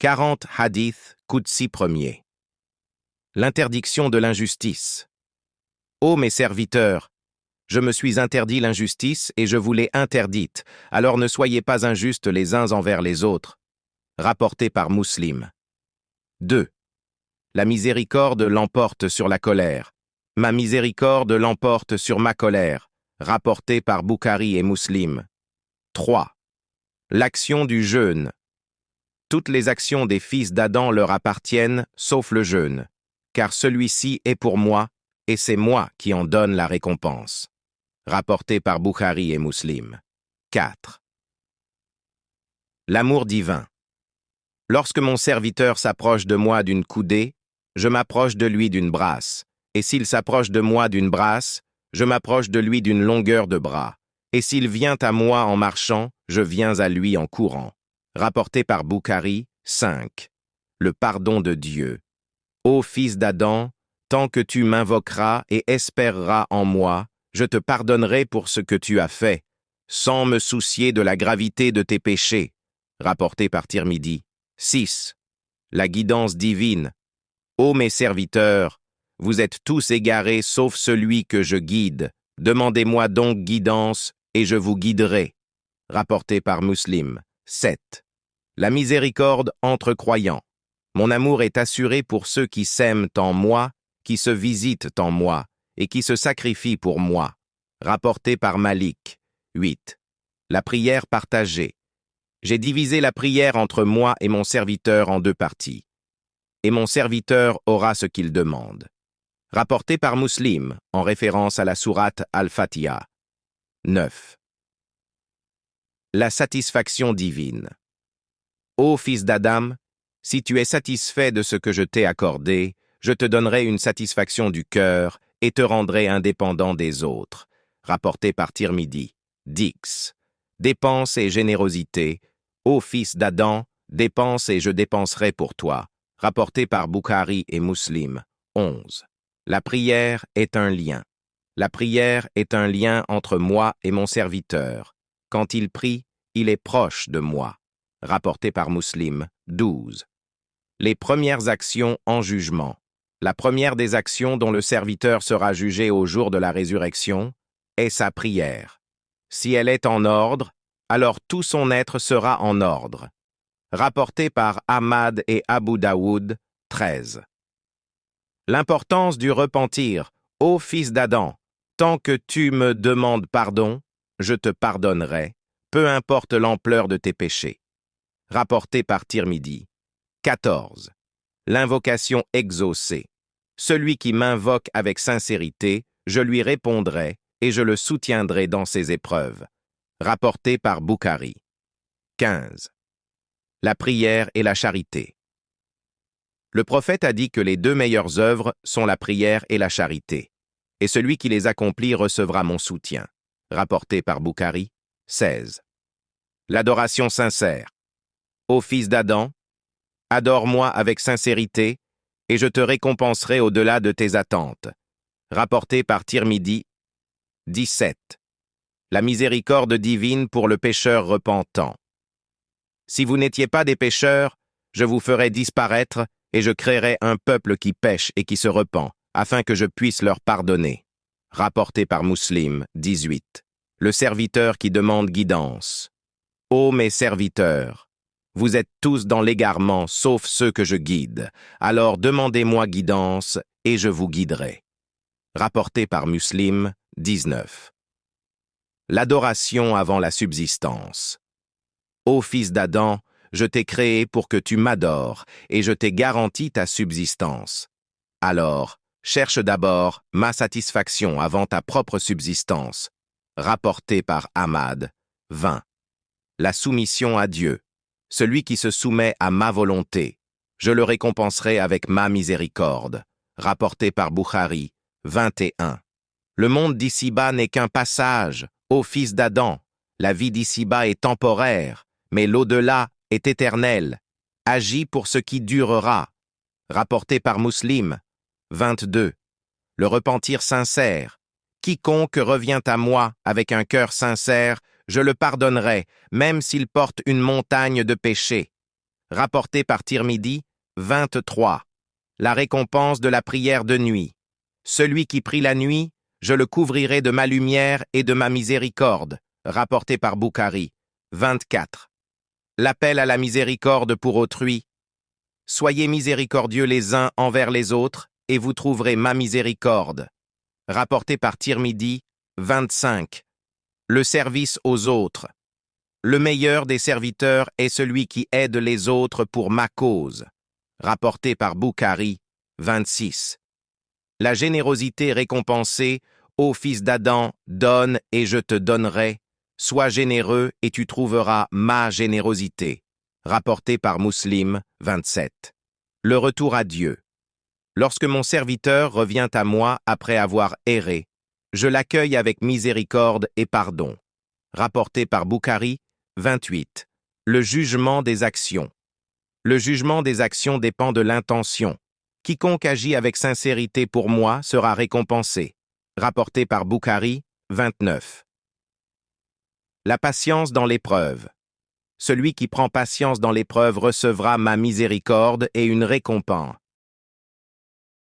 40 hadiths Qudsi premier. L'interdiction de l'injustice. Ô mes serviteurs, je me suis interdit l'injustice et je vous l'ai interdite, alors ne soyez pas injustes les uns envers les autres. Rapporté par Muslim. 2. La miséricorde l'emporte sur la colère. Ma miséricorde l'emporte sur ma colère. Rapporté par Bukhari et Muslim. 3. L'action du jeûne. Toutes les actions des fils d'Adam leur appartiennent, sauf le jeûne, car celui-ci est pour moi, et c'est moi qui en donne la récompense. Rapporté par Bukhari et Muslim. 4. L'amour divin. Lorsque mon serviteur s'approche de moi d'une coudée, je m'approche de lui d'une brasse, et s'il s'approche de moi d'une brasse, je m'approche de lui d'une longueur de bras, et s'il vient à moi en marchant, je viens à lui en courant. Rapporté par Bukhari, 5. Le pardon de Dieu. Ô fils d'Adam, tant que tu m'invoqueras et espéreras en moi, je te pardonnerai pour ce que tu as fait, sans me soucier de la gravité de tes péchés. Rapporté par Tirmidhi. 6. La guidance divine. Ô mes serviteurs, vous êtes tous égarés sauf celui que je guide. Demandez-moi donc guidance et je vous guiderai. Rapporté par Muslim. 7. La miséricorde entre croyants. Mon amour est assuré pour ceux qui s'aiment en moi, qui se visitent en moi, et qui se sacrifient pour moi. Rapporté par Malik. 8. La prière partagée. J'ai divisé la prière entre moi et mon serviteur en 2 parties. Et mon serviteur aura ce qu'il demande. Rapporté par Muslim, en référence à la sourate Al-Fatiha. 9. La satisfaction divine. Ô fils d'Adam, si tu es satisfait de ce que je t'ai accordé, je te donnerai une satisfaction du cœur et te rendrai indépendant des autres. Rapporté par Tirmidhi. 10. Dépense et générosité. Ô fils d'Adam, dépense et je dépenserai pour toi. Rapporté par Bukhari et Muslim. 11. La prière est un lien. La prière est un lien entre moi et mon serviteur. Quand il prie, il est proche de moi. Rapporté par Muslim. 12. Les premières actions en jugement. La première des actions dont le serviteur sera jugé au jour de la résurrection est sa prière. Si elle est en ordre, alors tout son être sera en ordre. Rapporté par Ahmad et Abu Daoud, 13. L'importance du repentir, ô fils d'Adam, tant que tu me demandes pardon, je te pardonnerai, peu importe l'ampleur de tes péchés. Rapporté par Tirmidhi. 14. L'invocation exaucée. Celui qui m'invoque avec sincérité, je lui répondrai et je le soutiendrai dans ses épreuves. Rapporté par Bukhari. 15. La prière et la charité. Le prophète a dit que les 2 meilleures œuvres sont la prière et la charité, et celui qui les accomplit recevra mon soutien. Rapporté par Bukhari. 16. L'adoration sincère. Ô fils d'Adam, adore-moi avec sincérité, et je te récompenserai au-delà de tes attentes. Rapporté par Tirmidhi. 17. La miséricorde divine pour le pécheur repentant. Si vous n'étiez pas des pécheurs, je vous ferais disparaître et je créerais un peuple qui pêche et qui se repent, afin que je puisse leur pardonner. Rapporté par Muslim. 18. Le serviteur qui demande guidance. Ô mes serviteurs, vous êtes tous dans l'égarement sauf ceux que je guide, alors demandez-moi guidance et je vous guiderai. Rapporté par Muslim. 19. L'adoration avant la subsistance. Ô fils d'Adam, je t'ai créé pour que tu m'adores, et je t'ai garanti ta subsistance. Alors, cherche d'abord ma satisfaction avant ta propre subsistance. Rapporté par Ahmad. 20. La soumission à Dieu. Celui qui se soumet à ma volonté, je le récompenserai avec ma miséricorde. Rapporté par Bukhari. 21. Le monde d'ici-bas n'est qu'un passage, ô fils d'Adam. La vie d'ici-bas est temporaire, mais l'au-delà est éternel. Agis pour ce qui durera. Rapporté par Muslim. 22. Le repentir sincère. Quiconque revient à moi avec un cœur sincère, je le pardonnerai, même s'il porte une montagne de péchés. Rapporté par Tirmidhi, 23. La récompense de la prière de nuit. Celui qui prie la nuit, je le couvrirai de ma lumière et de ma miséricorde. Rapporté par Boukhari, 24. L'appel à la miséricorde pour autrui. Soyez miséricordieux les uns envers les autres, et vous trouverez ma miséricorde. Rapporté par Tirmidhi, 25. Le service aux autres. Le meilleur des serviteurs est celui qui aide les autres pour ma cause. Rapporté par Boukhari, 26. La générosité récompensée, ô fils d'Adam, donne et je te donnerai. Sois généreux et tu trouveras ma générosité. Rapporté par Muslim, 27. Le retour à Dieu. Lorsque mon serviteur revient à moi après avoir erré, je l'accueille avec miséricorde et pardon. Rapporté par Boukhari, 28. Le jugement des actions. Le jugement des actions dépend de l'intention. Quiconque agit avec sincérité pour moi sera récompensé. Rapporté par Boukhari, 29. La patience dans l'épreuve. Celui qui prend patience dans l'épreuve recevra ma miséricorde et une récompense.